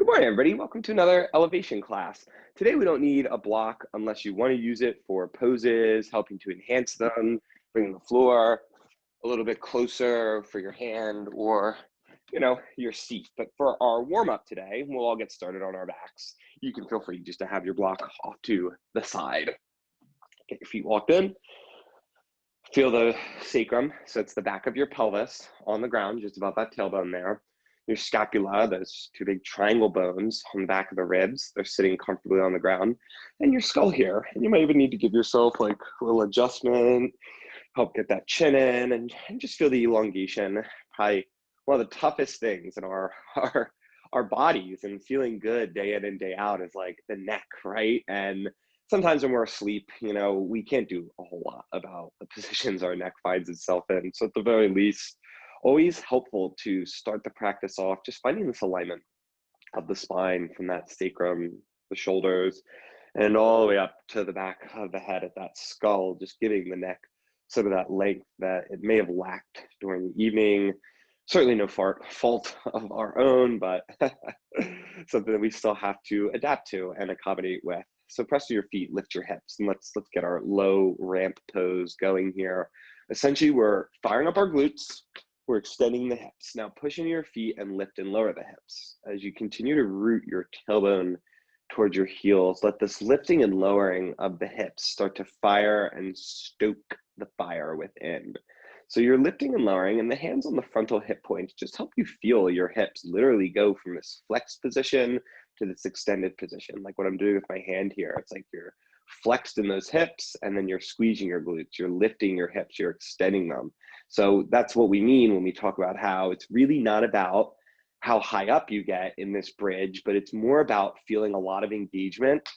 Good morning, everybody. Welcome to another elevation class. Today, we don't need a block unless you want to use it for poses, helping to enhance them, bring the floor a little bit closer for your hand or, your seat. But for our warm-up today, we'll all get started on our backs. You can feel free just to have your block off to the side. Get your feet walked in. Feel the sacrum, so it's the back of your pelvis on the ground, just about that tailbone there. Your scapula, those two big triangle bones on the back of the ribs, they're sitting comfortably on the ground. And your skull here, and you might even need to give yourself like a little adjustment, help get that chin in, and just feel the elongation. Probably one of the toughest things in our bodies, and feeling good day in and day out is like the neck, right? And sometimes when we're asleep, we can't do a whole lot about the positions our neck finds itself in. So at the very least, always helpful to start the practice off just finding this alignment of the spine from that sacrum, the shoulders, and all the way up to the back of the head at that skull, just giving the neck some of that length that it may have lacked during the evening. Certainly no fault of our own, but something that we still have to adapt to and accommodate with. So press to your feet, lift your hips, and let's get our low ramp pose going here. Essentially, we're firing up our glutes. We're extending the hips. Now pushing your feet and lift and lower the hips. As you continue to root your tailbone towards your heels, let this lifting and lowering of the hips start to fire and stoke the fire within. So you're lifting and lowering, and the hands on the frontal hip points just help you feel your hips literally go from this flexed position to this extended position. Like what I'm doing with my hand here, it's like you're flexed in those hips, and then you're squeezing your glutes, you're lifting your hips, you're extending them. So that's what we mean when we talk about how it's really not about how high up you get in this bridge, but it's more about feeling a lot of engagement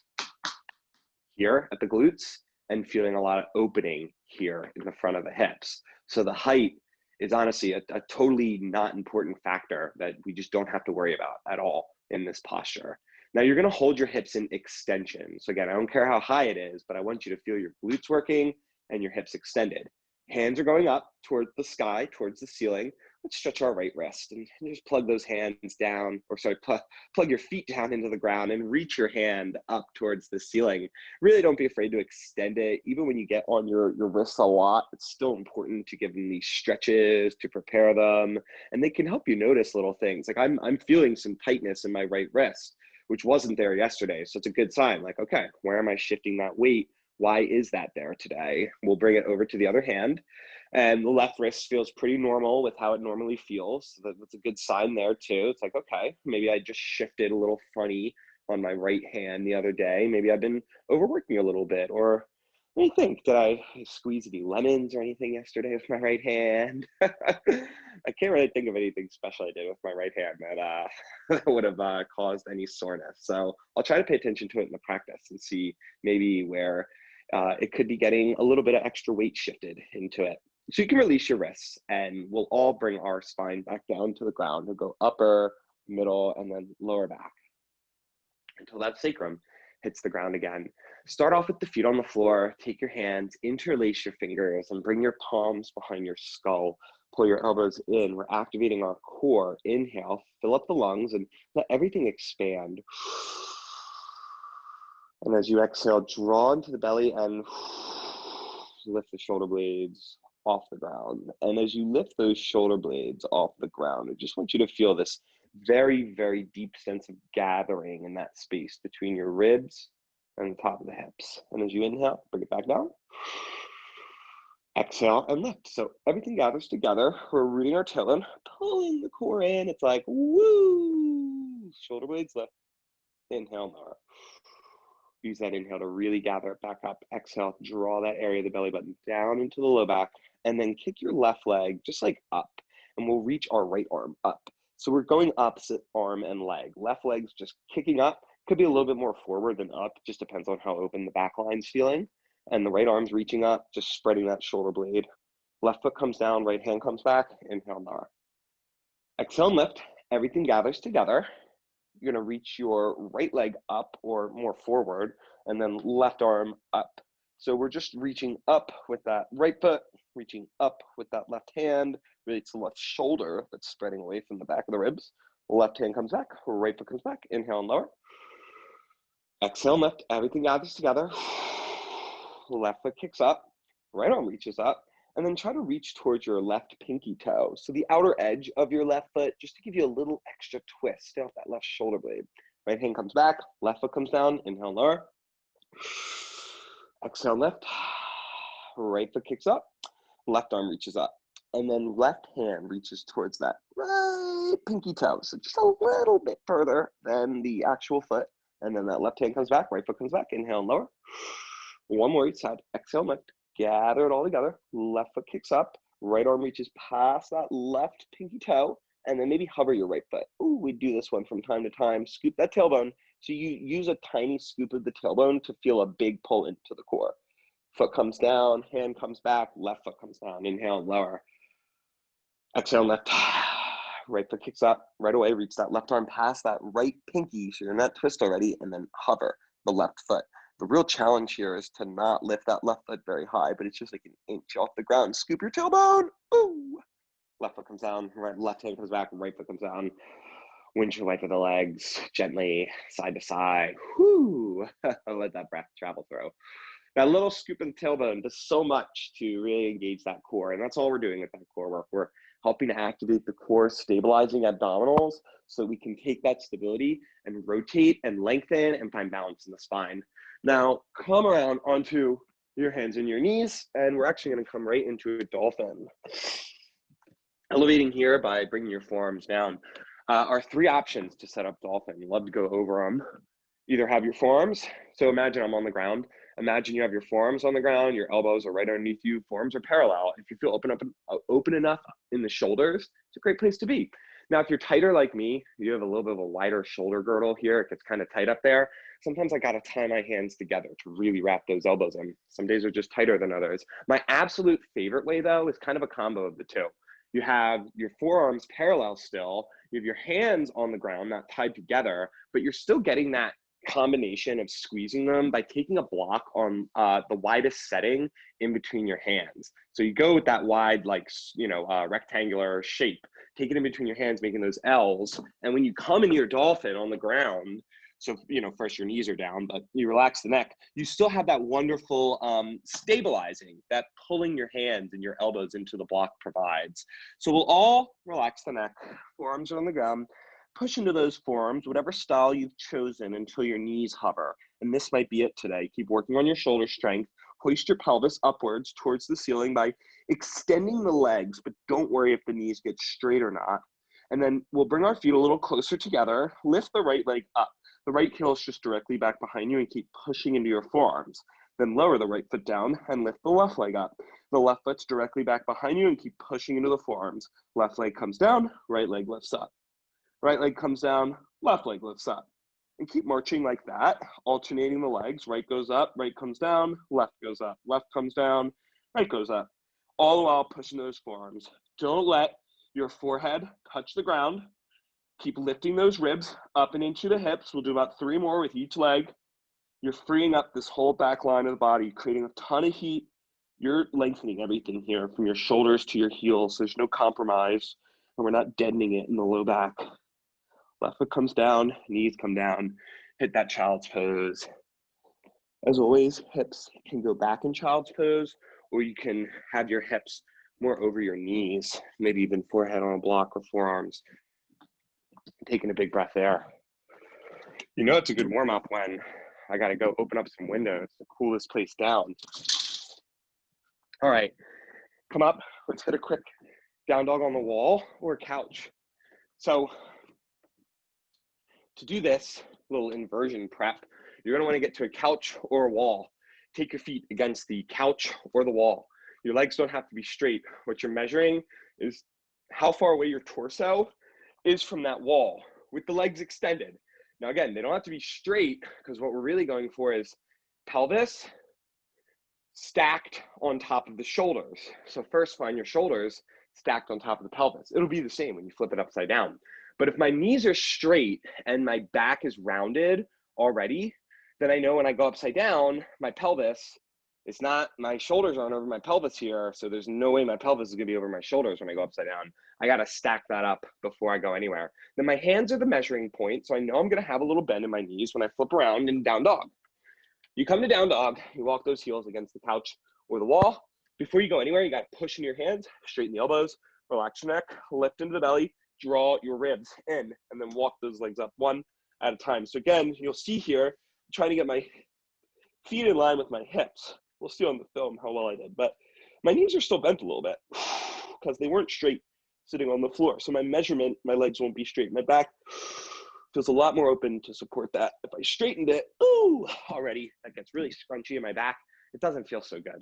here at the glutes and feeling a lot of opening here in the front of the hips. So the height is honestly a totally not important factor that we just don't have to worry about at all in this posture. Now you're gonna hold your hips in extension. So again, I don't care how high it is, but I want you to feel your glutes working and your hips extended. Hands are going up towards the sky, towards the ceiling. Let's stretch our right wrist and just plug those hands down, or sorry, plug your feet down into the ground and reach your hand up towards the ceiling. Really don't be afraid to extend it. Even when you get on your wrists a lot, it's still important to give them these stretches to prepare them. And they can help you notice little things. Like I'm feeling some tightness in my right wrist, which wasn't there yesterday. So it's a good sign. Like, okay, where am I shifting that weight? Why is that there today? We'll bring it over to the other hand. And the left wrist feels pretty normal with how it normally feels. So that's a good sign there too. It's like, okay, maybe I just shifted a little funny on my right hand the other day. Maybe I've been overworking a little bit. Or what do you think? Did I squeeze any lemons or anything yesterday with my right hand? I can't really think of anything special I did with my right hand that would have caused any soreness. So I'll try to pay attention to it in the practice and see maybe where it could be getting a little bit of extra weight shifted into it. So you can release your wrists, and we'll all bring our spine back down to the ground. We'll go upper, middle, and then lower back until that sacrum hits the ground again. Start off with the feet on the floor. Take your hands, interlace your fingers, and bring your palms behind your skull. Pull your elbows in. We're activating our core. Inhale, fill up the lungs, and let everything expand. And as you exhale, draw into the belly and lift the shoulder blades off the ground. And as you lift those shoulder blades off the ground, I just want you to feel this very, very deep sense of gathering in that space between your ribs and the top of the hips. And as you inhale, bring it back down. Exhale and lift. So everything gathers together. We're rooting our tailbone, pulling the core in. It's like, woo! Shoulder blades lift. Inhale, lower. Use that inhale to really gather it back up. Exhale, draw that area of the belly button down into the low back, and then kick your left leg just like up, and we'll reach our right arm up. So we're going opposite arm and leg. Left leg's just kicking up. Could be a little bit more forward than up. Just depends on how open the back line's feeling. And the right arm's reaching up, just spreading that shoulder blade. Left foot comes down, right hand comes back. Inhale, lower. Exhale and lift. Everything gathers together. You're gonna reach your right leg up or more forward, and then left arm up. So we're just reaching up with that right foot, reaching up with that left hand. Really, it's the left shoulder that's spreading away from the back of the ribs. Left hand comes back, right foot comes back. Inhale and lower. Exhale and lift. Everything gathers together. Left foot kicks up. Right arm reaches up. And then try to reach towards your left pinky toe. So the outer edge of your left foot, just to give you a little extra twist. Stay off that left shoulder blade. Right hand comes back. Left foot comes down. Inhale and lower. Exhale and lift. Right foot kicks up. Left arm reaches up. And then left hand reaches towards that right pinky toe. So just a little bit further than the actual foot. And then that left hand comes back, right foot comes back. Inhale and lower. One more each side. Exhale and lift. Gather it all together. Left foot kicks up. Right arm reaches past that left pinky toe. And then maybe hover your right foot. Ooh, we do this one from time to time. Scoop that tailbone. So you use a tiny scoop of the tailbone to feel a big pull into the core. Foot comes down, hand comes back, left foot comes down. Inhale and lower. Exhale and lift. Right foot kicks up. Right away, reach that left arm past that right pinky. So you're in that twist already. And then hover the left foot. The real challenge here is to not lift that left foot very high, but it's just like an inch off the ground. Scoop your tailbone. Ooh. Left foot comes down. Left hand comes back. Right foot comes down. Winch your weight with the legs gently, side to side. Whoo. Let that breath travel through. That little scoop of the tailbone does so much to really engage that core. And that's all we're doing with that core work. We're helping to activate the core, stabilizing abdominals so we can take that stability and rotate and lengthen and find balance in the spine. Now, come around onto your hands and your knees, and we're actually going to come right into a dolphin. Elevating here by bringing your forearms down are three options to set up dolphin. Love to go over them. Either have your forearms, so imagine I'm on the ground. Imagine you have your forearms on the ground, your elbows are right underneath you, forearms are parallel. If you feel open enough in the shoulders, it's a great place to be. Now, if you're tighter like me, you have a little bit of a wider shoulder girdle here, it gets kind of tight up there. Sometimes I gotta tie my hands together to really wrap those elbows in. Some days are just tighter than others. My absolute favorite way though is kind of a combo of the two. You have your forearms parallel still, you have your hands on the ground, not tied together, but you're still getting that combination of squeezing them by taking a block on the widest setting in between your hands. So you go with that wide, like, rectangular shape, take it in between your hands, making those L's. And when you come into your dolphin on the ground, so, first your knees are down, but you relax the neck, you still have that wonderful stabilizing, that pulling your hands and your elbows into the block provides. So we'll all relax the neck, forearms are on the ground, push into those forearms, whatever style you've chosen until your knees hover. And this might be it today. Keep working on your shoulder strength. Hoist your pelvis upwards towards the ceiling by extending the legs, but don't worry if the knees get straight or not. And then we'll bring our feet a little closer together, lift the right leg up. The right heel is just directly back behind you and keep pushing into your forearms. Then lower the right foot down and lift the left leg up. The left foot's directly back behind you and keep pushing into the forearms. Left leg comes down, right leg lifts up. Right leg comes down, left leg lifts up. And keep marching like that, alternating the legs. Right goes up, right comes down, left goes up. Left comes down, right goes up. All the while pushing those forearms. Don't let your forehead touch the ground. Keep lifting those ribs up and into the hips. We'll do about 3 more with each leg. You're freeing up this whole back line of the body, creating a ton of heat. You're lengthening everything here from your shoulders to your heels. There's no compromise, and we're not deadening it in the low back. Left foot comes down, knees come down, hit that child's pose. As always, hips can go back in child's pose, or you can have your hips more over your knees, maybe even forehead on a block or forearms. Taking a big breath there. It's a good warm up when I got to go open up some windows to cool this place down. All right, come up. Let's hit a quick down dog on the wall or couch. So to do this little inversion prep, you're going to want to get to a couch or a wall. Take your feet against the couch or the wall. Your legs don't have to be straight. What you're measuring is how far away your torso is from that wall with the legs extended. Now again, they don't have to be straight because what we're really going for is pelvis stacked on top of the shoulders. So first find your shoulders stacked on top of the pelvis. It'll be the same when you flip it upside down. But if my knees are straight and my back is rounded already, then I know when I go upside down, my pelvis It's not, my shoulders aren't over my pelvis here, so there's no way my pelvis is gonna be over my shoulders when I go upside down. I gotta stack that up before I go anywhere. Then my hands are the measuring point, so I know I'm gonna have a little bend in my knees when I flip around in down dog. You come to down dog, you walk those heels against the couch or the wall. Before you go anywhere, you gotta push in your hands, straighten the elbows, relax your neck, lift into the belly, draw your ribs in, and then walk those legs up one at a time. So again, you'll see here, I'm trying to get my feet in line with my hips. We'll see on the film how well I did, but my knees are still bent a little bit because they weren't straight sitting on the floor. So my measurement, my legs won't be straight. My back feels a lot more open to support that. If I straightened it, ooh, already, that gets really scrunchy in my back. It doesn't feel so good.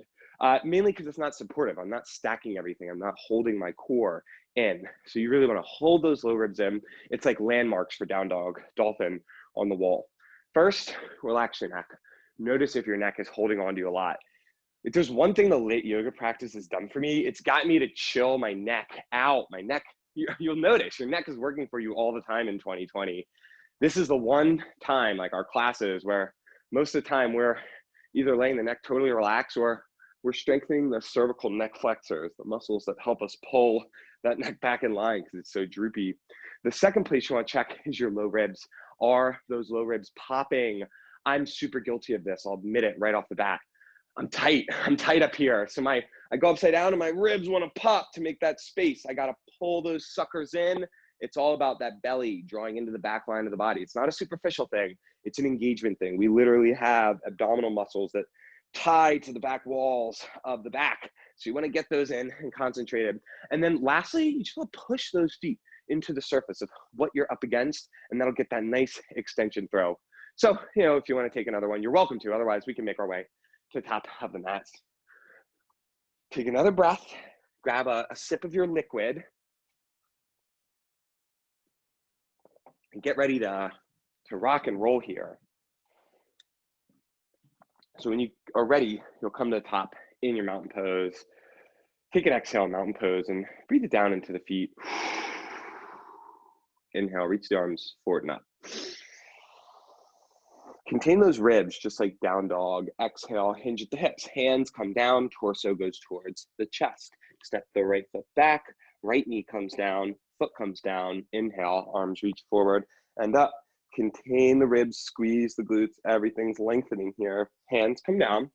Mainly because it's not supportive. I'm not stacking everything. I'm not holding my core in. So you really want to hold those low ribs in. It's like landmarks for down dog, dolphin on the wall. First, relax your neck. Notice if your neck is holding on to you a lot. If there's one thing the LYT yoga practice has done for me, it's got me to chill my neck out. My neck, you'll notice your neck is working for you all the time in 2020. This is the one time, like our classes, where most of the time we're either laying the neck totally relaxed or we're strengthening the cervical neck flexors, the muscles that help us pull that neck back in line because it's so droopy. The second place you want to check is your low ribs. Are those low ribs popping? I'm super guilty of this. I'll admit it right off the bat. I'm tight up here. So I go upside down and my ribs want to pop to make that space. I got to pull those suckers in. It's all about that belly drawing into the back line of the body. It's not a superficial thing. It's an engagement thing. We literally have abdominal muscles that tie to the back walls of the back. So you want to get those in and concentrated. And then lastly, you just want to push those feet into the surface of what you're up against, and that'll get that nice extension throw. So, if you want to take another one, you're welcome to. Otherwise, we can make our way to the top of the mat. Take another breath, grab a sip of your liquid, and get ready to rock and roll here. So when you are ready, you'll come to the top in your mountain pose. Take an exhale in mountain pose and breathe it down into the feet. Inhale, reach the arms forward and up. Contain those ribs just like down dog. Exhale, hinge at the hips. Hands come down, torso goes towards the chest. Step the right foot back, right knee comes down, foot comes down. Inhale, arms reach forward and up. Contain the ribs, squeeze the glutes, everything's lengthening here. Hands come down,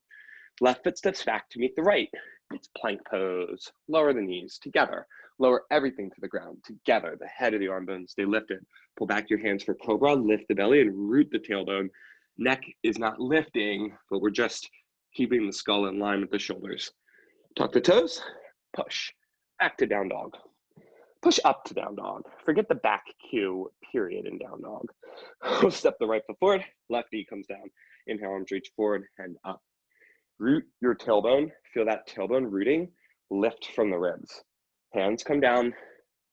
left foot steps back to meet the right. It's plank pose. Lower the knees together. Lower everything to the ground together. The head of the arm bones stay lifted. Pull back your hands for cobra, lift the belly and root the tailbone. Neck is not lifting, but we're just keeping the skull in line with the shoulders. Tuck the toes, push, back to down dog. Push up to down dog. Forget the back cue, period, in down dog. Step the right foot forward, left knee comes down. Inhale, arms reach forward and up. Root your tailbone, feel that tailbone rooting, lift from the ribs. Hands come down,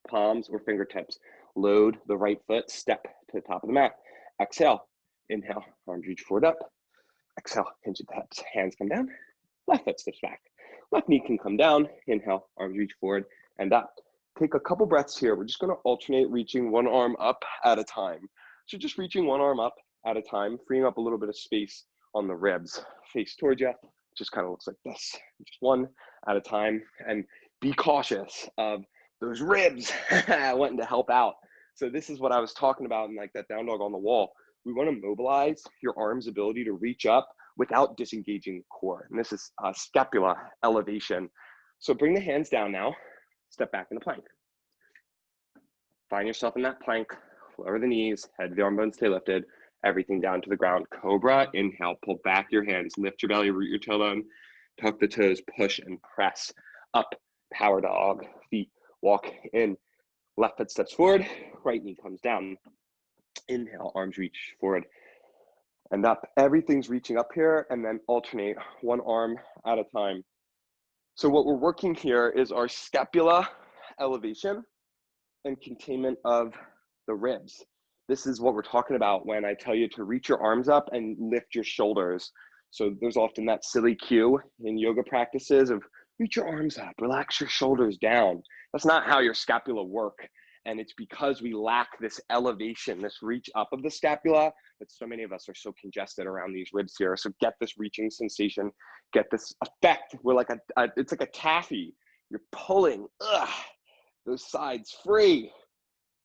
palms or fingertips. Load the right foot, step to the top of the mat. Exhale. Inhale, arms reach forward up. Exhale, hinge at the hips. Hands come down, left foot steps back. Left knee can come down. Inhale, arms reach forward and up. Take a couple breaths here. We're just going to alternate reaching one arm up at a time. So just reaching one arm up at a time, freeing up a little bit of space on the ribs. Face towards you, just kind of looks like this. Just one at a time. And be cautious of those ribs wanting to help out. So this is what I was talking about in like that down dog on the wall. We want to mobilize your arm's ability to reach up without disengaging the core. And this is scapula elevation. So bring the hands down now, step back into plank. Find yourself in that plank, lower the knees, head of the arm bones stay lifted, everything down to the ground. Cobra, inhale, pull back your hands, lift your belly, root your tailbone, tuck the toes, push and press up. Power dog, feet walk in, left foot steps forward, right knee comes down. Inhale, arms reach forward and up. Everything's reaching up here, and then alternate one arm at a time. So what we're working here is our scapula elevation and containment of the ribs. This is what we're talking about when I tell you to reach your arms up and lift your shoulders. So there's often that silly cue in yoga practices of reach your arms up, relax your shoulders down. That's not how your scapula work And it's because we lack this elevation, this reach up of the scapula, that so many of us are so congested around these ribs here. So get this reaching sensation, get this effect. We're like it's like a taffy. You're pulling those sides free.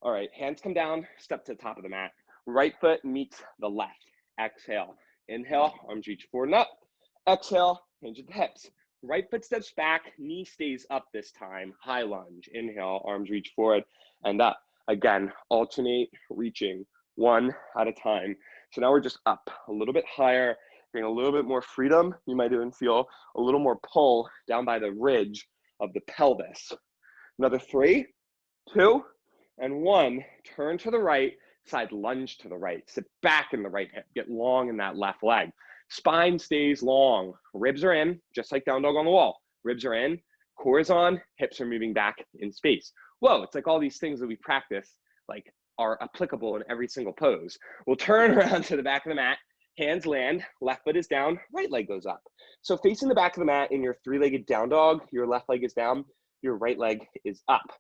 All right, hands come down, step to the top of the mat. Right foot meets the left. Exhale, inhale, arms reach forward and up. Exhale, hinge at the hips. Right foot steps back, knee stays up this time. High lunge, inhale, arms reach forward and up. Again, alternate reaching one at a time. So now we're just up a little bit higher, getting a little bit more freedom. You might even feel a little more pull down by the ridge of the pelvis. Another 3, 2, and 1. Turn to the right, side lunge to the right. Sit back in the right hip, get long in that left leg. Spine stays long, ribs are in, just like down dog on the wall. Ribs are in, core is on, hips are moving back in space. Whoa, it's like all these things that we practice like are applicable in every single pose. We'll turn around to the back of the mat, hands land, left foot is down, right leg goes up. So facing the back of the mat in your 3-legged down dog, your left leg is down, your right leg is up.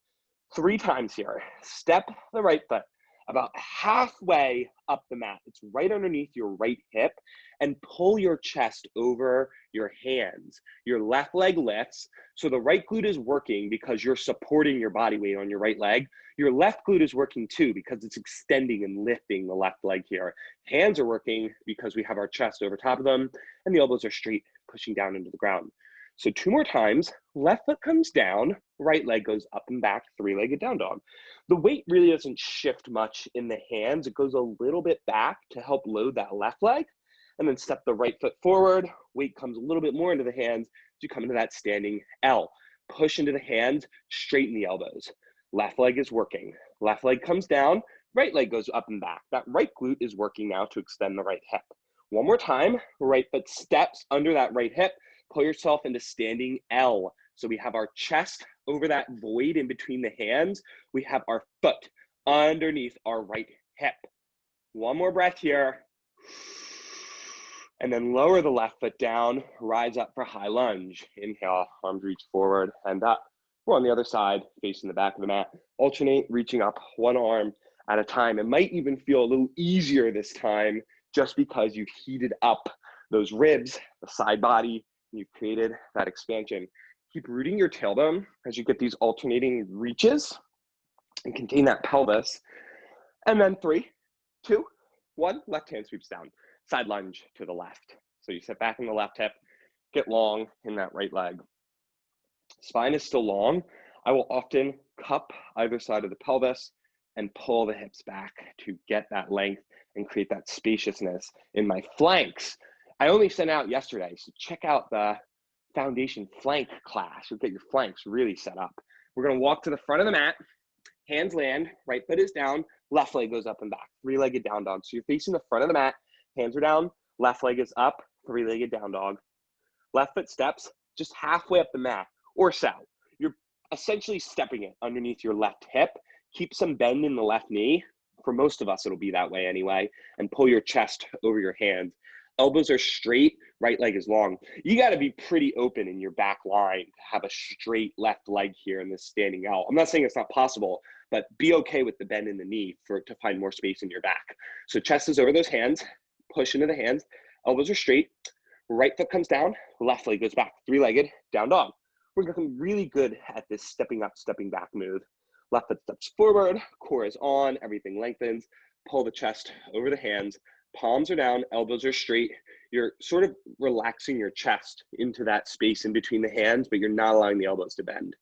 3 times here. Step the right foot about halfway up the mat. It's right underneath your right hip, and pull your chest over your hands. Your left leg lifts, so the right glute is working because you're supporting your body weight on your right leg. Your left glute is working too because it's extending and lifting the left leg here. Hands are working because we have our chest over top of them, and the elbows are straight, pushing down into the ground. So 2 more times, left foot comes down, right leg goes up and back, 3-legged down dog. The weight really doesn't shift much in the hands. It goes a little bit back to help load that left leg, and then step the right foot forward. Weight comes a little bit more into the hands as you come into that standing L. Push into the hands, straighten the elbows. Left leg is working. Left leg comes down, right leg goes up and back. That right glute is working now to extend the right hip. One more time, right foot steps under that right hip. Pull yourself into standing L. So we have our chest over that void in between the hands. We have our foot underneath our right hip. One more breath here. And then lower the left foot down, rise up for high lunge. Inhale, arms reach forward and up. We're on the other side, facing the back of the mat. Alternate, reaching up one arm at a time. It might even feel a little easier this time just because you've heated up those ribs, the side body, and you've created that expansion. Keep rooting your tailbone as you get these alternating reaches and contain that pelvis. And then 3, 2, 1, left hand sweeps down. Side lunge to the left. So you sit back in the left hip, get long in that right leg. Spine is still long. I will often cup either side of the pelvis and pull the hips back to get that length and create that spaciousness in my flanks. I only sent out yesterday, so check out the foundation flank class. You'll get your flanks really set up. We're gonna walk to the front of the mat, hands land, right foot is down, left leg goes up and back, 3-legged down dog. So you're facing the front of the mat, hands are down, left leg is up, 3-legged down dog. Left foot steps just halfway up the mat or so. You're essentially stepping it underneath your left hip. Keep some bend in the left knee. For most of us, it'll be that way anyway. And pull your chest over your hands. Elbows are straight, right leg is long. You got to be pretty open in your back line to have a straight left leg here in this standing out. I'm not saying it's not possible, but be okay with the bend in the knee to find more space in your back. So chest is over those hands, push into the hands, elbows are straight, right foot comes down, left leg goes back, 3-legged down dog. We're getting really good at this stepping up, stepping back move. Left foot steps forward, core is on, everything lengthens, pull the chest over the hands, palms are down, elbows are straight. You're sort of relaxing your chest into that space in between the hands, but you're not allowing the elbows to bend.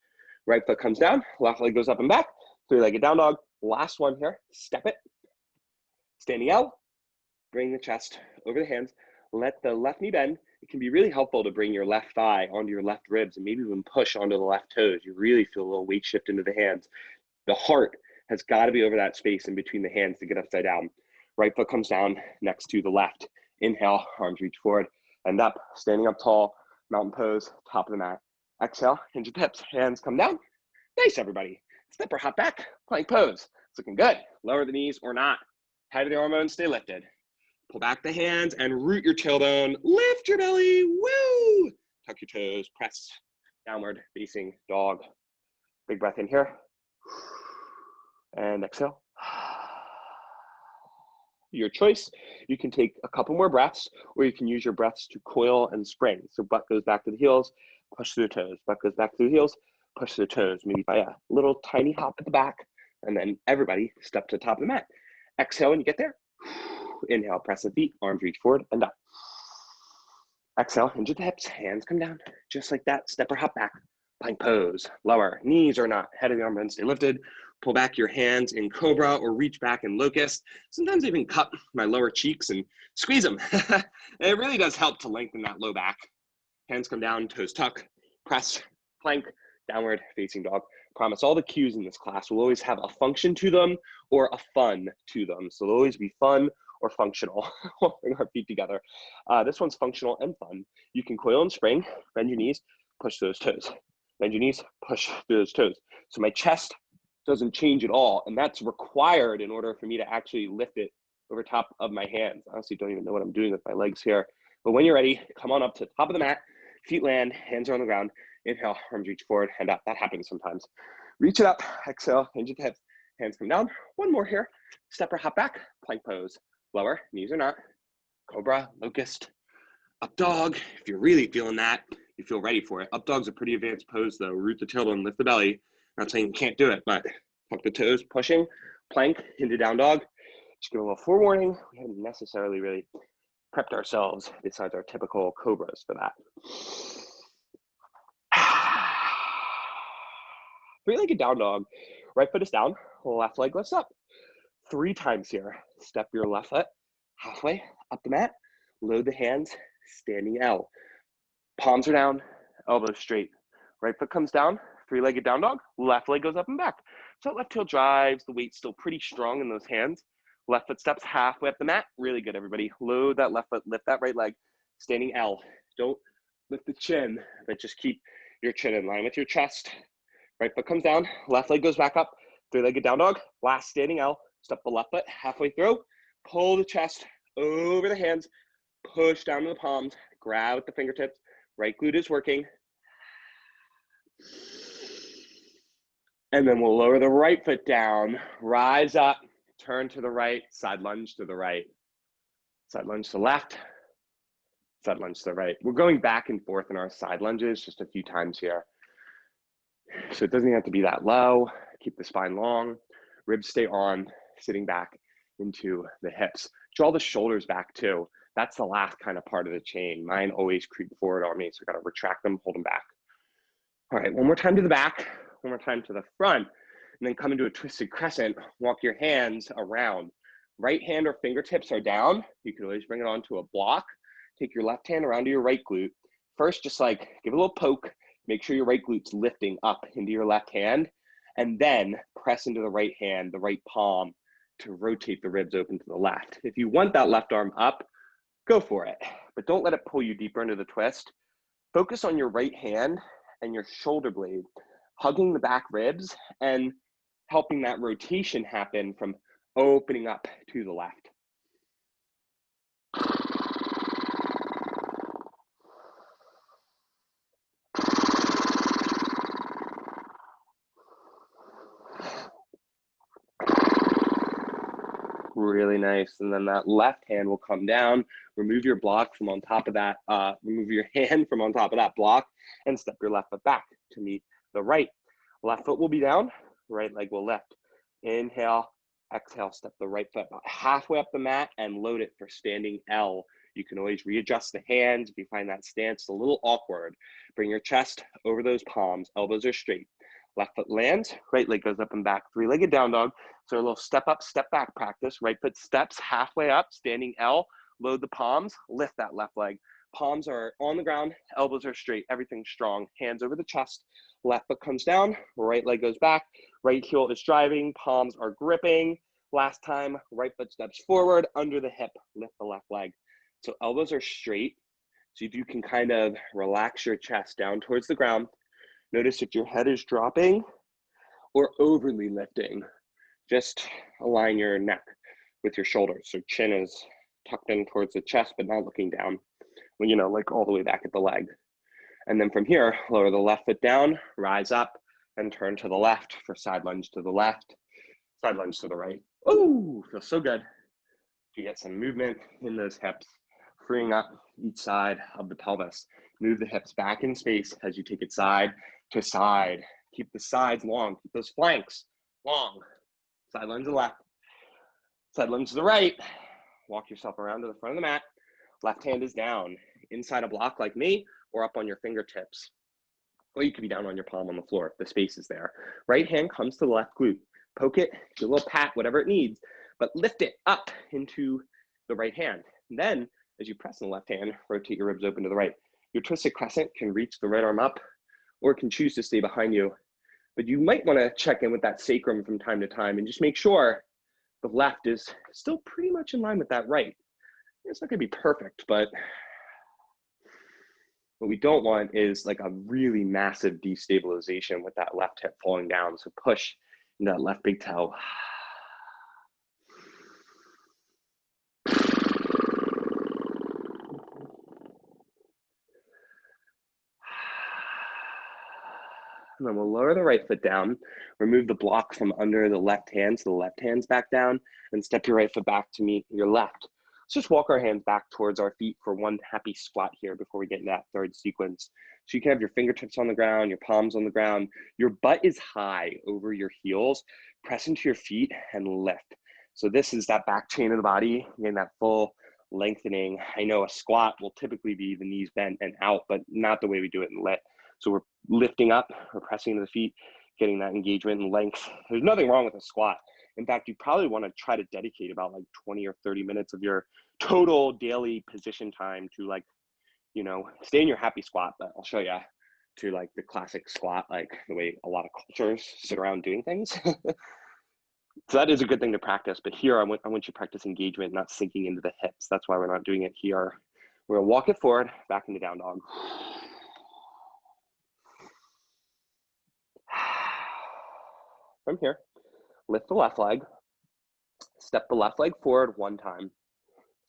Right foot comes down, left leg goes up and back, 3-legged down dog. Last one here, step it. Standing L, bring the chest over the hands, let the left knee bend. It can be really helpful to bring your left thigh onto your left ribs and maybe even push onto the left toes. You really feel a little weight shift into the hands. The heart has got to be over that space in between the hands to get upside down. Right foot comes down next to the left. Inhale, arms reach forward and up, standing up tall, mountain pose, top of the mat. Exhale, hinge at the hips, hands come down. Nice, everybody. Step or hop back, plank pose. It's looking good. Lower the knees or not. Head of the hormones, stay lifted. Pull back the hands and root your tailbone. Lift your belly, woo! Tuck your toes, press downward facing dog. Big breath in here. And exhale. Your choice. You can take a couple more breaths, or you can use your breaths to coil and spring. So butt goes back to the heels, push through the toes. Butt goes back to the heels, push through the toes. Maybe by a little tiny hop at the back, and then everybody step to the top of the mat. Exhale when you get there. Inhale, press the feet, arms reach forward and up. Exhale, hinge at the hips, hands come down, just like that. Step or hop back, plank pose. Lower, knees are not, head of the arm bend, stay lifted. Pull back your hands in cobra or reach back in locust. Sometimes I even cup my lower cheeks and squeeze them. It really does help to lengthen that low back. Hands come down, toes tuck, press, plank, downward facing dog. Promise all the cues in this class will always have a function to them or a fun to them. So they'll always be fun or functional. We'll bring our feet together. This one's functional and fun. You can coil and spring, bend your knees, push those toes. Bend your knees, push those toes. So my chest doesn't change at all. And that's required in order for me to actually lift it over top of my hands. I honestly don't even know what I'm doing with my legs here. But when you're ready, come on up to the top of the mat, feet land, hands are on the ground. Inhale, arms reach forward, hand up. That happens sometimes. Reach it up, exhale, hinge at the hips, hands come down. One more here. Step or hop back, plank pose. Lower, knees are not. Cobra, locust, up dog. If you're really feeling that, you feel ready for it. Up dog's a pretty advanced pose though. Root the tailbone, lift the belly. Not saying you can't do it, but tuck the toes, pushing, plank, into down dog. Just give a little forewarning. We haven't necessarily really prepped ourselves besides our typical cobras for that. Three-legged down dog. Right foot is down, left leg lifts up. 3 times here. Step your left foot halfway up the mat. Load the hands, standing L. Palms are down, elbows straight. Right foot comes down, 3-legged down dog. Left leg goes up and back. So that left heel drives, the weight's still pretty strong in those hands. Left foot steps halfway up the mat. Really good, everybody. Load that left foot, lift that right leg. Standing L. Don't lift the chin, but just keep your chin in line with your chest. Right foot comes down, left leg goes back up. 3-legged down dog. Last standing L. Step the left foot halfway through. Pull the chest over the hands. Push down to the palms. Grab with the fingertips. Right glute is working. And then we'll lower the right foot down. Rise up. Turn to the right. Side lunge to the right. Side lunge to the left. Side lunge to the right. We're going back and forth in our side lunges just a few times here. So it doesn't have to be that low. Keep the spine long. Ribs stay on. Sitting back into the hips. Draw the shoulders back too. That's the last kind of part of the chain. Mine always creep forward on me, so I gotta retract them, hold them back. All right, one more time to the back, one more time to the front, and then come into a twisted crescent. Walk your hands around. Right hand or fingertips are down. You can always bring it onto a block. Take your left hand around to your right glute. First, just like give it a little poke. Make sure your right glute's lifting up into your left hand, and then press into the right hand, the right palm, to rotate the ribs open to the left. If you want that left arm up, go for it, but don't let it pull you deeper into the twist. Focus on your right hand and your shoulder blade, hugging the back ribs and helping that rotation happen from opening up to the left. Really nice. And then that left hand will come down, remove your block from on top of that, remove your hand from on top of that block and step your left foot back to meet the right. Left foot will be down, right leg will lift. Inhale, exhale, step the right foot about halfway up the mat and load it for standing L. You can always readjust the hands if you find that stance a little awkward. Bring your chest over those palms, elbows are straight. Left foot lands, right leg goes up and back, 3-legged down dog. So a little step up, step back practice. Right foot steps halfway up, standing L, load the palms, lift that left leg. Palms are on the ground, elbows are straight, everything's strong. Hands over the chest, left foot comes down, right leg goes back, right heel is driving, palms are gripping. Last time, right foot steps forward, under the hip, lift the left leg. So elbows are straight. So if you can kind of relax your chest down towards the ground, notice if your head is dropping or overly lifting. Just align your neck with your shoulders. So chin is tucked in towards the chest, but not looking down when, you know, like all the way back at the leg. And then from here, lower the left foot down, rise up and turn to the left for side lunge to the left. Side lunge to the right. Oh, feels so good. You get some movement in those hips, freeing up each side of the pelvis. Move the hips back in space as you take it side to side. Keep the sides long, keep those flanks long. Side lunge to the left, side lunge to the right. Walk yourself around to the front of the mat. Left hand is down, inside a block like me, or up on your fingertips. Or you could be down on your palm on the floor if the space is there. Right hand comes to the left glute. Poke it, do a little pat, whatever it needs, but lift it up into the right hand. And then, as you press in the left hand, rotate your ribs open to the right. Your twisted crescent can reach the right arm up, or it can choose to stay behind you. But you might want to check in with that sacrum from time to time and just make sure the left is still pretty much in line with that right. It's not going to be perfect, but what we don't want is like a really massive destabilization with that left hip falling down. So push into that left big toe. And then we'll lower the right foot down, remove the block from under the left hand so the left hand's back down, and step your right foot back to meet your left. Let's just walk our hands back towards our feet for one happy squat here before we get into that third sequence. So you can have your fingertips on the ground, your palms on the ground. Your butt is high over your heels. Press into your feet and lift. So this is that back chain of the body, getting that full lengthening. I know a squat will typically be the knees bent and out, but not the way we do it in LYT. So we're lifting up, we're pressing to the feet, getting that engagement and length. There's nothing wrong with a squat. In fact, you probably want to try to dedicate about like 20 or 30 minutes of your total daily position time to like, you know, stay in your happy squat, but I'll show you to like the classic squat, like the way a lot of cultures sit around doing things. So that is a good thing to practice, but here I want you to practice engagement, not sinking into the hips. That's why we're not doing it here. We're gonna walk it forward, back into down dog. From here, lift the left leg, step the left leg forward one time,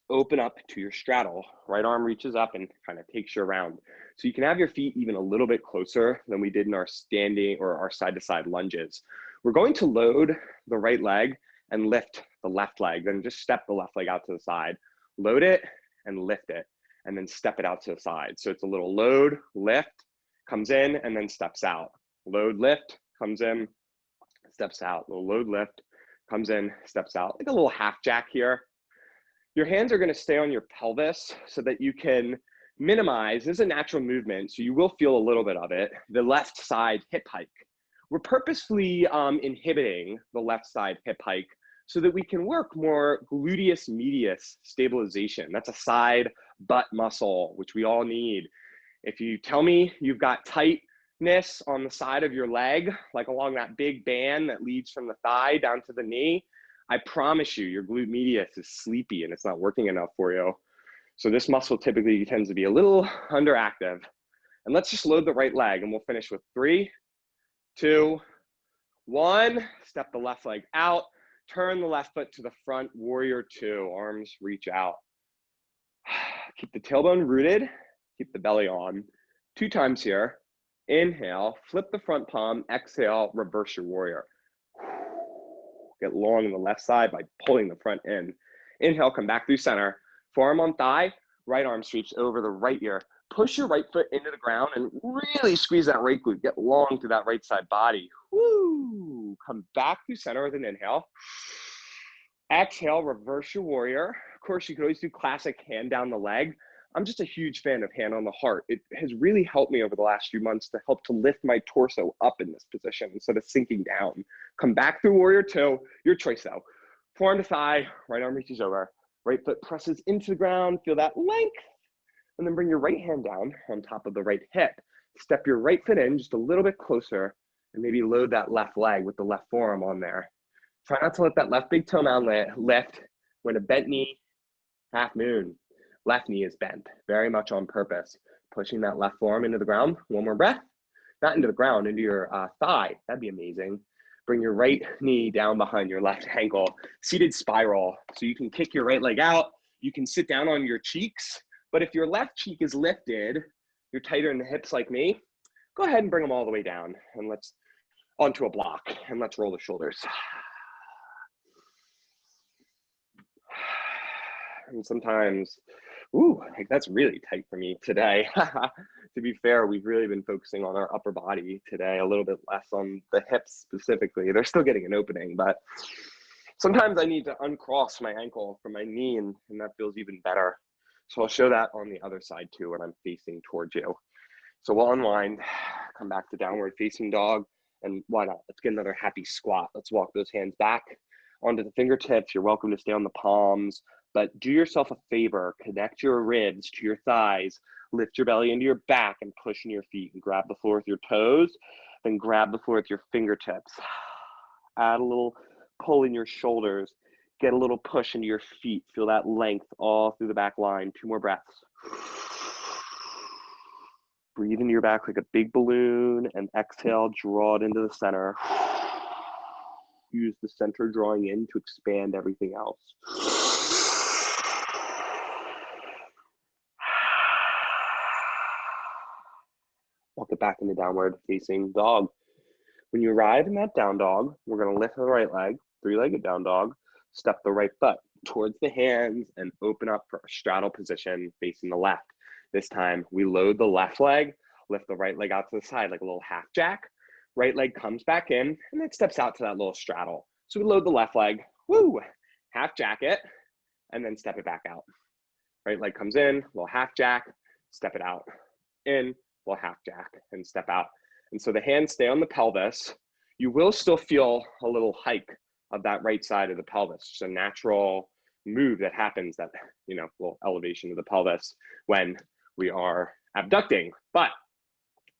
open up to your straddle. Right arm reaches up and kind of takes you around. So you can have your feet even a little bit closer than we did in our standing or our side-to-side lunges. We're going to load the right leg and lift the left leg, then just step the left leg out to the side. Load it and lift it, and then step it out to the side. So it's a little load, lift, comes in, and then steps out. Load, lift, comes in, steps out. Little load, lift, comes in, steps out. Like a little half jack here. Your hands are going to stay on your pelvis so that you can minimize, this is a natural movement, so you will feel a little bit of it, the left side hip hike. We're purposefully inhibiting the left side hip hike so that we can work more gluteus medius stabilization. That's a side butt muscle, which we all need. If you tell me you've got tightness on the side of your leg, like along that big band that leads from the thigh down to the knee, I promise you, your glute medius is sleepy and it's not working enough for you. So this muscle typically tends to be a little underactive. And let's just load the right leg and we'll finish with 3, 2, 1. Step the left leg out, turn the left foot to the front, warrior 2, arms reach out. Keep the tailbone rooted, keep the belly on. 2 times here. Inhale, flip the front palm, exhale, reverse your warrior. Get long on the left side by pulling the front in. Inhale, come back through center. Forearm on thigh, right arm sweeps over the right ear. Push your right foot into the ground and really squeeze that right glute. Get long through that right side body. Woo! Come back through center with an inhale. Exhale, reverse your warrior. Of course, you could always do classic hand down the leg. I'm just a huge fan of hand on the heart. It has really helped me over the last few months to help to lift my torso up in this position instead of sinking down. Come back through warrior 2, your choice though. Forearm to thigh, right arm reaches over, right foot presses into the ground, feel that length, and then bring your right hand down on top of the right hip. Step your right foot in just a little bit closer and maybe load that left leg with the left forearm on there. Try not to let that left big toe mound lift. We're in a bent knee, half moon. Left knee is bent, very much on purpose. Pushing that left forearm into the ground. One more breath. Not into the ground, into your thigh. That'd be amazing. Bring your right knee down behind your left ankle. Seated spiral. So you can kick your right leg out. You can sit down on your cheeks. But if your left cheek is lifted, you're tighter in the hips like me, go ahead and bring them all the way down. And let's onto a block. And let's roll the shoulders. And sometimes, ooh, like that's really tight for me today. To be fair, we've really been focusing on our upper body today, a little bit less on the hips specifically. They're still getting an opening, but sometimes I need to uncross my ankle from my knee, and that feels even better. So I'll show that on the other side too when I'm facing towards you. So we'll unwind, come back to downward facing dog, and why not? Let's get another happy squat. Let's walk those hands back onto the fingertips. You're welcome to stay on the palms, but do yourself a favor, connect your ribs to your thighs, lift your belly into your back and push into your feet and grab the floor with your toes, then grab the floor with your fingertips. Add a little pull in your shoulders, get a little push into your feet. Feel that length all through the back line. 2 more breaths. Breathe into your back like a big balloon and exhale, draw it into the center. Use the center drawing in to expand everything else. Walk it back into downward facing dog. When you arrive in that down dog, we're going to lift the right leg, 3-legged down dog, step the right foot towards the hands and open up for a straddle position facing the left. This time we load the left leg, lift the right leg out to the side like a little half jack. Right leg comes back in and then steps out to that little straddle. So we load the left leg, woo, half jack it, and then step it back out. Right leg comes in, little half jack, step it out. In, little half jack, and step out. And so the hands stay on the pelvis. You will still feel a little hike of that right side of the pelvis. It's a natural move that happens, that, little elevation of the pelvis when we are abducting, but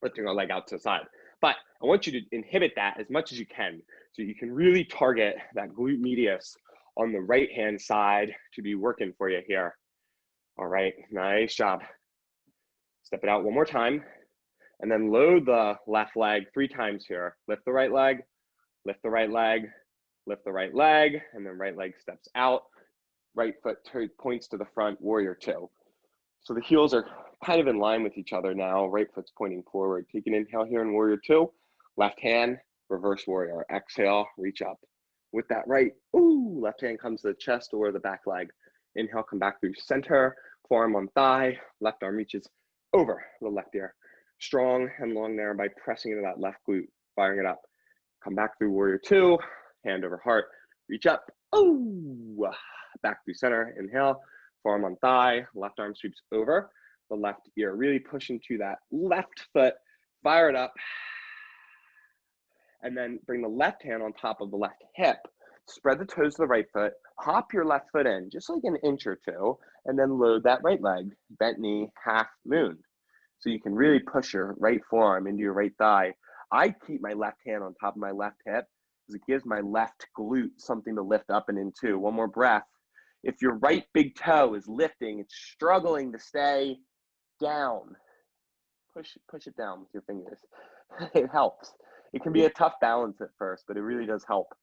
lifting our leg out to the side. But I want you to inhibit that as much as you can, so you can really target that glute medius on the right-hand side to be working for you here. All right, nice job. Step it out one more time, and then load the left leg 3 times here. Lift the right leg, lift the right leg, lift the right leg, and then right leg steps out. Right foot points to the front, warrior 2. So the heels are kind of in line with each other now. Right foot's pointing forward. Take an inhale here in warrior 2. Left hand, reverse warrior. Exhale, reach up. With that right, ooh, left hand comes to the chest or the back leg. Inhale, come back through center, forearm on thigh. Left arm reaches over the left ear. Strong and long there by pressing into that left glute, firing it up. Come back through warrior 2, hand over heart, reach up. Ooh, back through center, inhale. Forearm on thigh, left arm sweeps over the left ear. Really push into that left foot, fire it up. And then bring the left hand on top of the left hip. Spread the toes to the right foot, hop your left foot in, just like an inch or 2, and then load that right leg, bent knee, half moon. So you can really push your right forearm into your right thigh. I keep my left hand on top of my left hip because it gives my left glute something to lift up and into. One more breath. If your right big toe is lifting, it's struggling to stay down. Push it down with your fingers. It helps. It can be a tough balance at first, but it really does help.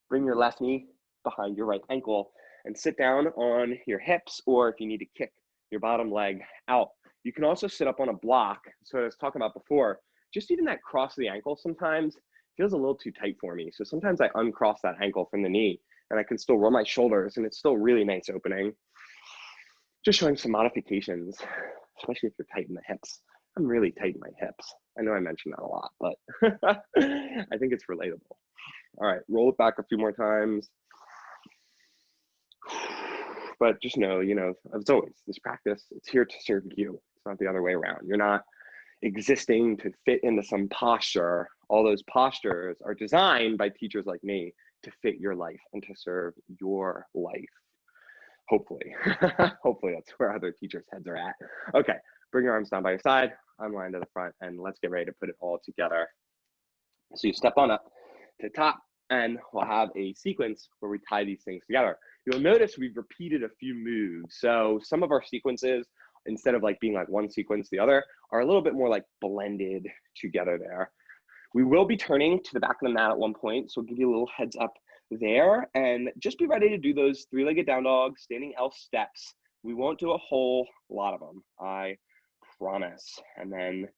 Bring your left knee behind your right ankle and sit down on your hips, or if you need to kick your bottom leg out. You can also sit up on a block. So I was talking about before, just even that cross of the ankle sometimes feels a little too tight for me. So sometimes I uncross that ankle from the knee and I can still roll my shoulders and it's still really nice opening. Just showing some modifications, especially if you're tight in the hips. I'm really tight in my hips. I know I mentioned that a lot, but I think it's relatable. All right, roll it back a few more times. But just know, as always, this practice, it's here to serve you. It's not the other way around. You're not existing to fit into some posture. All those postures are designed by teachers like me to fit your life and to serve your life. Hopefully. Hopefully that's where other teachers' heads are at. Okay, bring your arms down by your side, unwind to the front, and let's get ready to put it all together. So you step on up to the top, and we'll have a sequence where we tie these things together. You'll notice we've repeated a few moves. So some of our sequences, instead of being like one sequence the other, are a little bit more like blended together there. We will be turning to the back of the mat at one point, so we'll give you a little heads up there, and just be ready to do those 3-legged down dog, standing L steps. We won't do a whole lot of them, I promise. And then,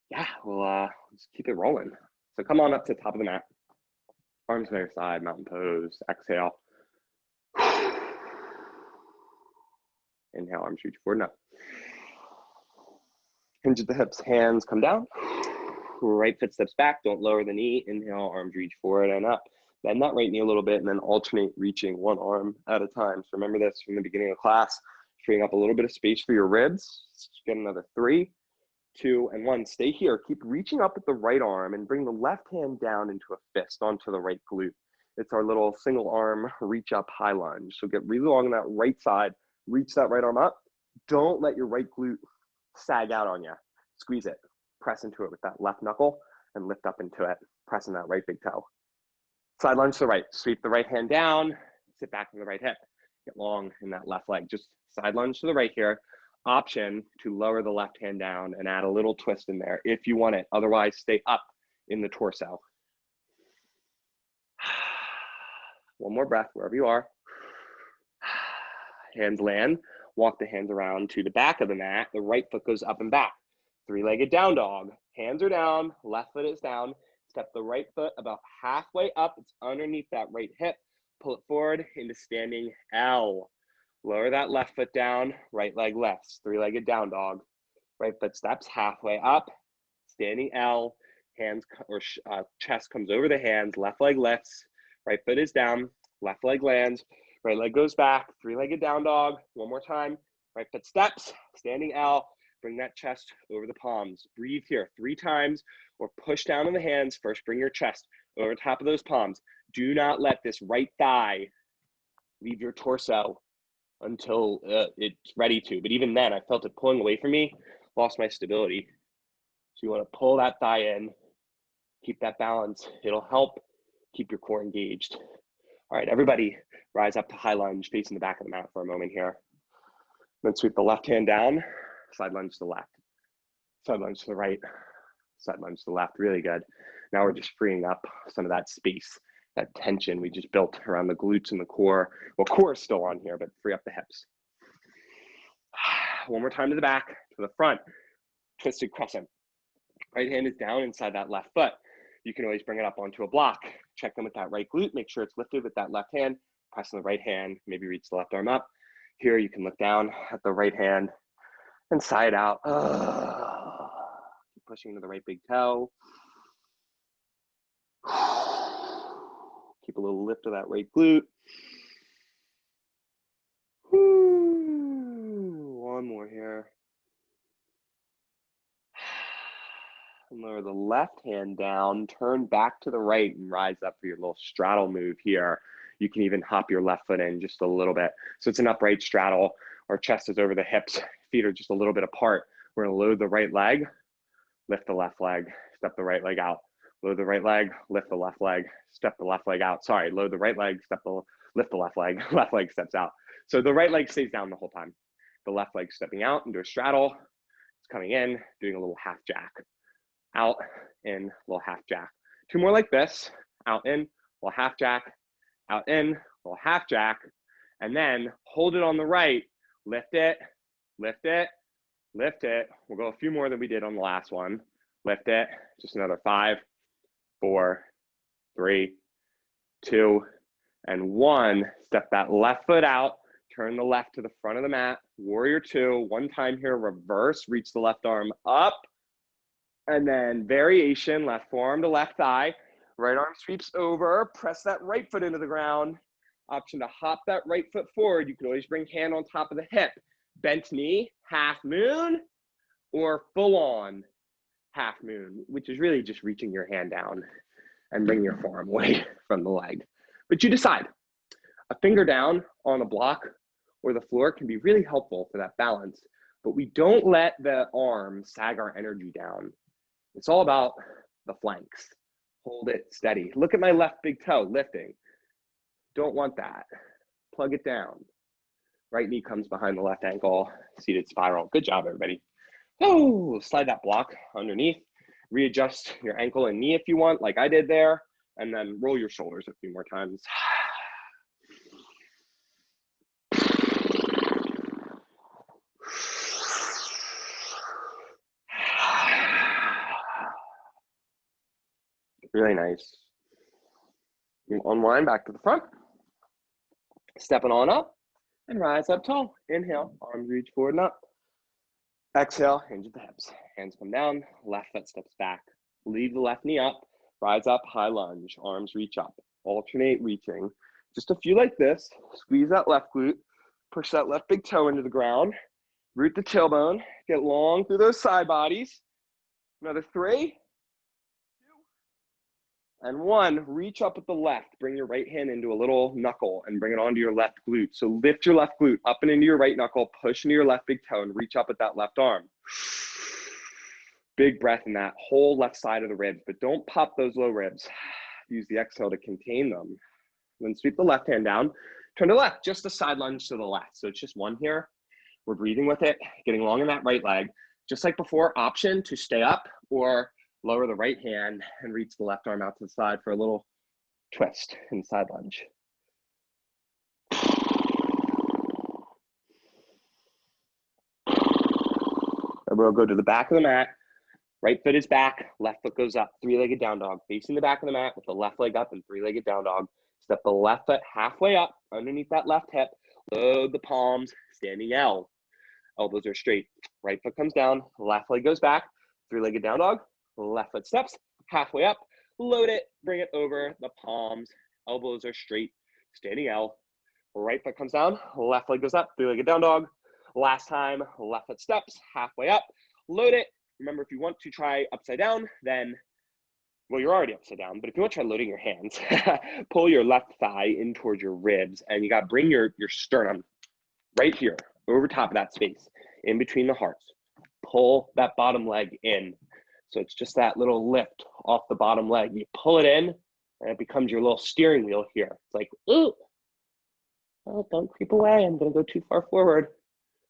yeah, we'll just keep it rolling. So come on up to the top of the mat. Arms by your side, mountain pose, exhale. Inhale, arms reach forward and up. Hinge at the hips, hands come down. Right foot steps back, don't lower the knee. Inhale, arms reach forward and up. Bend that right knee a little bit and then alternate reaching one arm at a time. So remember this from the beginning of class, freeing up a little bit of space for your ribs. Let's get another 3, 2, and 1. Stay here. Keep reaching up with the right arm and bring the left hand down into a fist onto the right glute. It's our little single arm reach up high lunge. So get really long on that right side, reach that right arm up. Don't let your right glute sag out on you. Squeeze it, press into it with that left knuckle and lift up into it, pressing that right big toe. Side lunge to the right, sweep the right hand down, sit back with the right hip, get long in that left leg. Just side lunge to the right here. Option to lower the left hand down and add a little twist in there if you want it. Otherwise, stay up in the torso. One more breath wherever you are. Hands land. Walk the hands around to the back of the mat. The right foot goes up and back. 3-legged down dog. Hands are down. Left foot is down. Step the right foot about halfway up. It's underneath that right hip. Pull it forward into standing L. Lower that left foot down. Right leg lifts. 3-legged down dog. Right foot steps halfway up. Standing L. Hands or chest comes over the hands. Left leg lifts. Right foot is down. Left leg lands. Right leg goes back, 3-legged down dog. One more time. Right foot steps, standing L. Bring that chest over the palms. Breathe here 3 times or push down on the hands. First, bring your chest over top of those palms. Do not let this right thigh leave your torso until it's ready to. But even then, I felt it pulling away from me, lost my stability. So you want to pull that thigh in, keep that balance. It'll help keep your core engaged. All right, everybody rise up to high lunge, facing the back of the mat for a moment here. Then sweep the left hand down, side lunge to the left, side lunge to the right, side lunge to the left, really good. Now we're just freeing up some of that space, that tension we just built around the glutes and the core. Well, core is still on here, but free up the hips. One more time to the back, to the front, twisted crescent. Right hand is down inside that left foot. You can always bring it up onto a block. Check in with that right glute, make sure it's lifted with that left hand, press on the right hand, maybe reach the left arm up. Here you can look down at the right hand and side out. Keep pushing into the right big toe. Keep a little lift of that right glute. One more here. And lower the left hand down, turn back to the right and rise up for your little straddle move here. You can even hop your left foot in just a little bit. So it's an upright straddle. Our chest is over the hips, feet are just a little bit apart. We're gonna load the right leg, lift the left leg, step the right leg out. Load the right leg, lift the left leg, step the left leg out. Sorry, load the right leg, lift the left leg steps out. So the right leg stays down the whole time. The left leg stepping out into a straddle. It's coming in, doing a little half jack. Out, in, little half jack. 2 more like this, out, in, little half jack, out, in, little half jack, and then hold it on the right, lift it, lift it, lift it. We'll go a few more than we did on the last one. Lift it, just another 5, 4, 3, 2, and 1. Step that left foot out, turn the left to the front of the mat, warrior 2, 1 time here, reverse, reach the left arm up, and then variation, left forearm to left thigh, right arm sweeps over, press that right foot into the ground. Option to hop that right foot forward. You can always bring hand on top of the hip. Bent knee, half moon, or full on half moon, which is really just reaching your hand down and bringing your forearm away from the leg. But you decide. A finger down on a block or the floor can be really helpful for that balance, but we don't let the arm sag our energy down. It's all about the flanks. Hold it steady. Look at my left big toe lifting. Don't want that. Plug it down. Right knee comes behind the left ankle, seated spiral. Good job, everybody. Oh, slide that block underneath. Readjust your ankle and knee if you want, like I did there, and then roll your shoulders a few more times. Really nice. You unwind back to the front. Stepping on up and rise up tall. Inhale, arms reach forward and up. Exhale, hinge at the hips. Hands come down, left foot steps back. Leave the left knee up, rise up, high lunge, arms reach up. Alternate reaching. Just a few like this. Squeeze that left glute, push that left big toe into the ground, root the tailbone, get long through those side bodies. Another 3, 2, and 1. Reach up with the left. Bring your right hand into a little knuckle and bring it onto your left glute. So lift your left glute up and into your right knuckle, push into your left big toe, and reach up with that left arm. Big breath in that whole left side of the ribs, but don't pop those low ribs. Use the exhale to contain them. Then sweep the left hand down, turn to left, just a side lunge to the left. So it's just 1 here. We're breathing with it, getting long in that right leg. Just like before, option to stay up or lower the right hand and reach the left arm out to the side for a little twist in side lunge. And we'll go to the back of the mat. Right foot is back, left foot goes up, 3-legged down dog. Facing the back of the mat with the left leg up and 3-legged down dog. Step the left foot halfway up underneath that left hip. Load the palms, standing L. Elbows are straight. Right foot comes down, left leg goes back, 3-legged down dog. Left foot steps, halfway up, load it, bring it over the palms. Elbows are straight, standing L. Right foot comes down, left leg goes up, 3-legged down dog. Last time, left foot steps, halfway up, load it. Remember, if you want to try upside down, then, well, you're already upside down, but if you want to try loading your hands, pull your left thigh in towards your ribs, and you got to bring your sternum right here, over top of that space, in between the hearts. Pull that bottom leg in. So it's just that little lift off the bottom leg. You pull it in, and it becomes your little steering wheel here. It's like, ooh, oh, don't creep away. I'm going to go too far forward.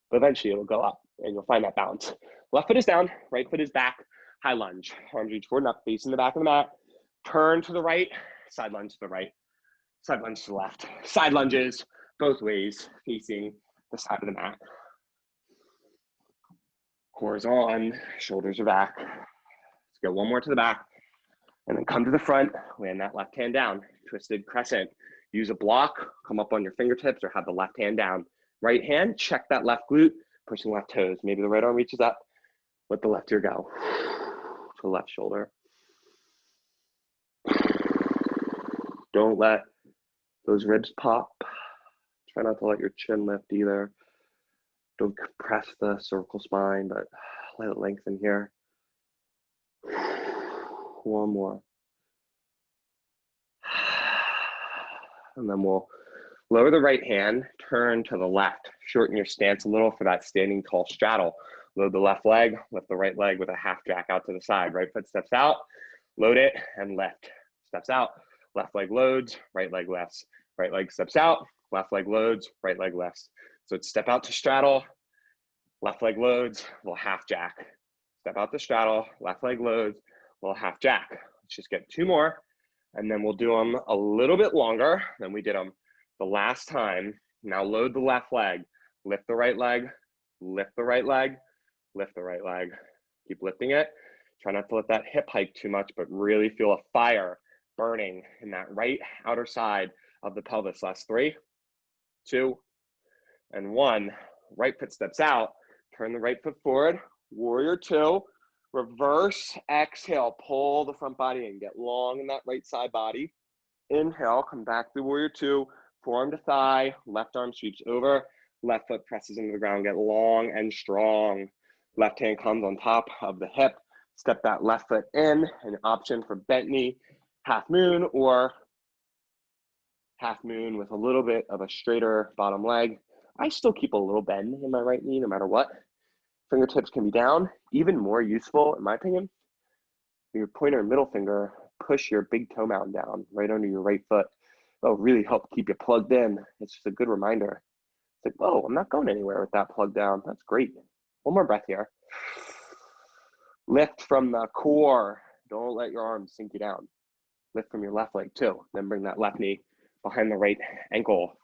But eventually it'll go up, and you'll find that balance. Left foot is down, right foot is back, high lunge. Arms reach forward and up, facing the back of the mat. Turn to the right, side lunge to the right, side lunge to the left. Side lunges, both ways, facing the side of the mat. Core is on, shoulders are back. Let's go 1 more to the back, and then come to the front, land that left hand down, twisted crescent. Use a block, come up on your fingertips, or have the left hand down. Right hand, check that left glute, pushing left toes. Maybe the right arm reaches up. Let the left ear go to the left shoulder. Don't let those ribs pop. Try not to let your chin lift either. Don't compress the cervical spine, but let it lengthen here. 1 more. And then we'll lower the right hand, turn to the left. Shorten your stance a little for that standing tall straddle. Load the left leg, lift the right leg with a half jack out to the side. Right foot steps out, load it, and lift. Steps out, left leg loads, right leg lifts. Right leg steps out, left leg loads, right leg lifts. So it's step out to straddle, left leg loads, little half jack. Step out to straddle, left leg loads, little half jack. Let's just get 2 more, and then we'll do them a little bit longer than we did them the last time. Now load the left leg, lift the right leg, lift the right leg, lift the right leg. Keep lifting it. Try not to let that hip hike too much, but really feel a fire burning in that right outer side of the pelvis. Last 3, 2, and 1. Right foot steps out. Turn the right foot forward. Warrior 2. Reverse exhale. Pull the front body in. Get long in that right side body. Inhale. Come back to warrior 2. Forearm to thigh. Left arm sweeps over. Left foot presses into the ground. Get long and strong. Left hand comes on top of the hip. Step that left foot in. An option for bent knee, half moon, or half moon with a little bit of a straighter bottom leg. I still keep a little bend in my right knee no matter what. Fingertips can be down. Even more useful, in my opinion, your pointer and middle finger, push your big toe mountain down right under your right foot. That'll really help keep you plugged in. It's just a good reminder. It's like, whoa, I'm not going anywhere with that plug down. That's great. 1 more breath here. Lift from the core. Don't let your arms sink you down. Lift from your left leg too. Then bring that left knee behind the right ankle.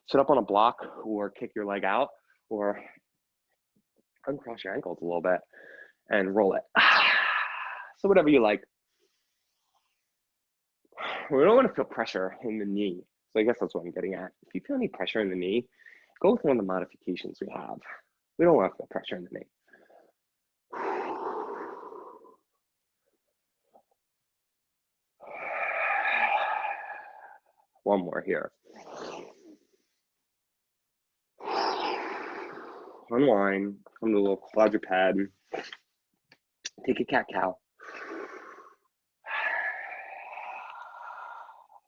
Sit up on a block or kick your leg out, or uncross your ankles a little bit and roll it. So whatever you like. We don't want to feel pressure in the knee. So I guess that's what I'm getting at. If you feel any pressure in the knee, go with one of the modifications we have. We don't want to put pressure in the knee. One more here. Unwind, come to a little quadruped. Take a cat-cow.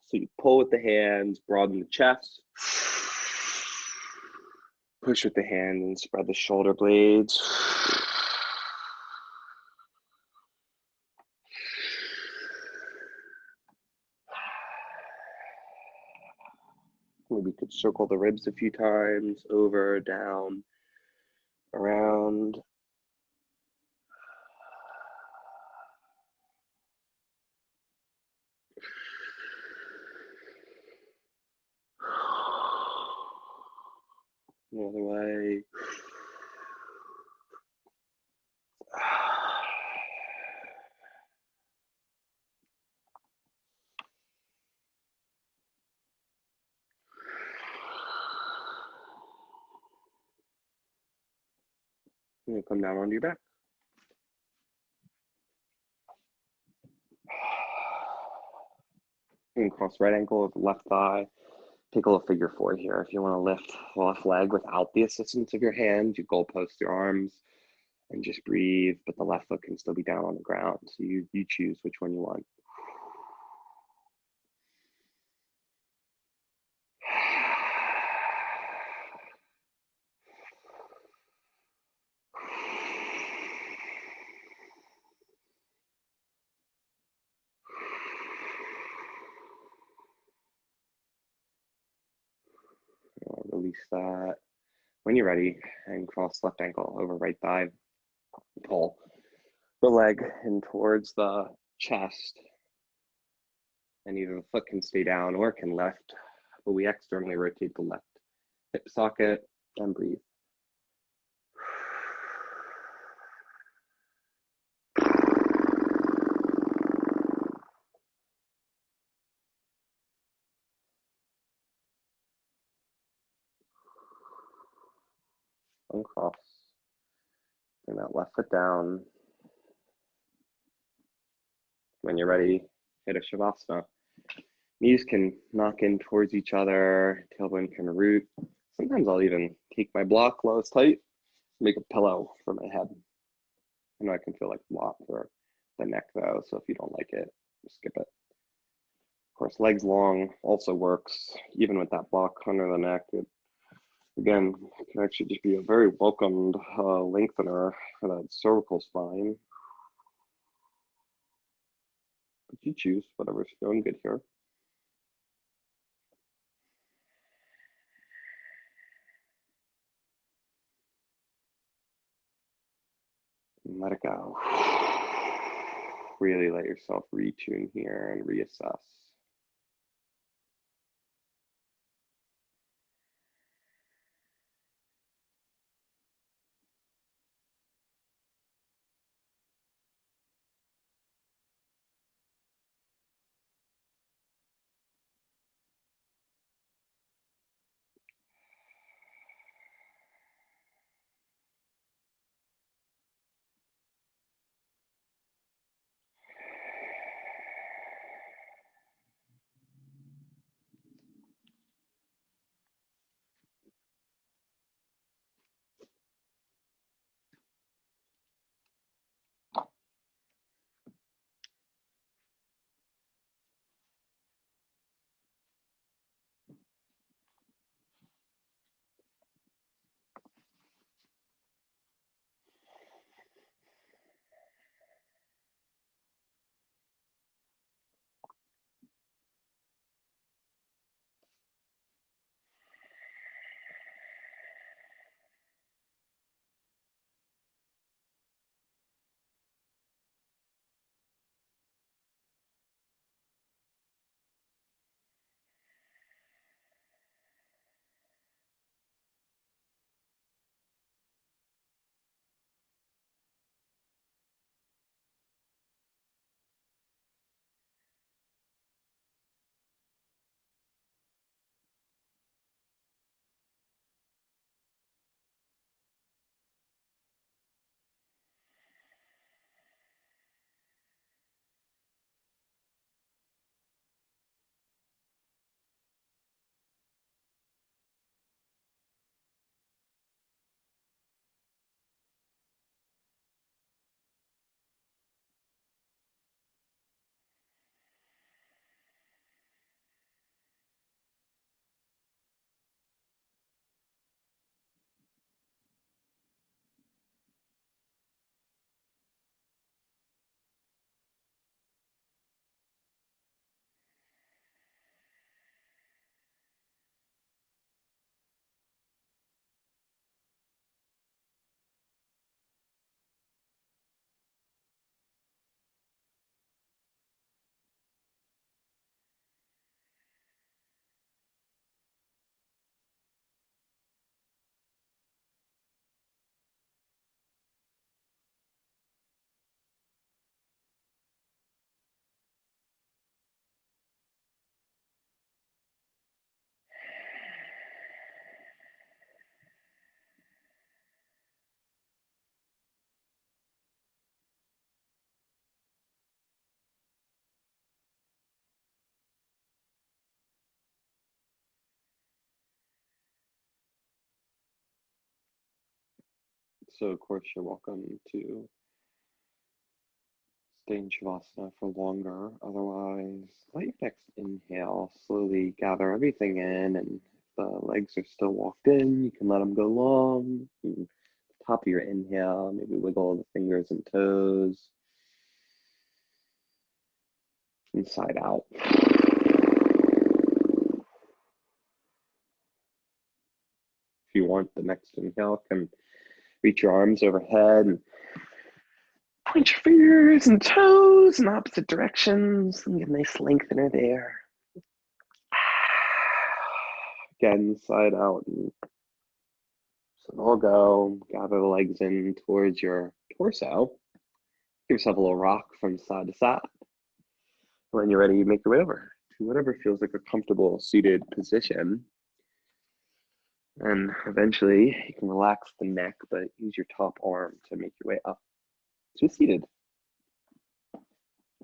So you pull with the hands, broaden the chest. Push with the hands and spread the shoulder blades. Maybe you could circle the ribs a few times, over, down, around. The other way. And come down onto your back. And cross right ankle with the left thigh. Take a little figure 4 here. If you want to lift the left leg without the assistance of your hands, you goalpost your arms and just breathe, but the left foot can still be down on the ground. So you choose which one you want. Release that. When you're ready, and cross left ankle over right thigh. Pull the leg in towards the chest, and either the foot can stay down or it can lift, but we externally rotate the left hip socket and breathe. Uncross. Bring that left foot down. When you're ready, hit a Shavasana. Knees can knock in towards each other, tailbone can root. Sometimes I'll even take my block while it's tight, make a pillow for my head. I know I can feel like a block for the neck though, so if you don't like it, skip it. Of course, legs long also works, even with that block under the neck. It, again, can actually just be a very welcomed lengthener for that cervical spine. But you choose whatever's feeling good here. And let it go. Really let yourself retune here and reassess. So of course you're welcome to stay in Shavasana for longer. Otherwise, let your next inhale slowly gather everything in, and if the legs are still walked in, you can let them go long. And top of your inhale, maybe wiggle the fingers and toes. Inside out. If you want, the next inhale can reach your arms overhead and point your fingers and toes in opposite directions and get a nice lengthener there. Again, side out. And so it'll all go. Gather the legs in towards your torso. Give yourself a little rock from side to side. When you're ready, you make your way over to whatever feels like a comfortable seated position. And eventually you can relax the neck, but use your top arm to make your way up to seated.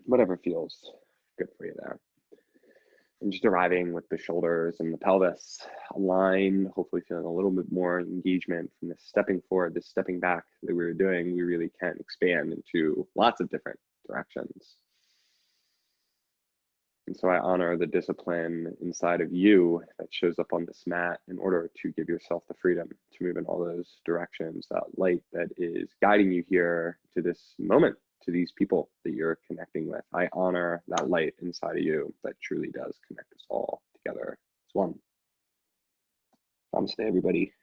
Whatever feels good for you there. And just arriving with the shoulders and the pelvis aligned, hopefully feeling a little bit more engagement from this stepping forward, this stepping back that we were doing. We really can expand into lots of different directions. And so I honor the discipline inside of you that shows up on this mat in order to give yourself the freedom to move in all those directions, that light that is guiding you here to this moment, to these people that you're connecting with. I honor that light inside of you that truly does connect us all together as one. Namaste, everybody.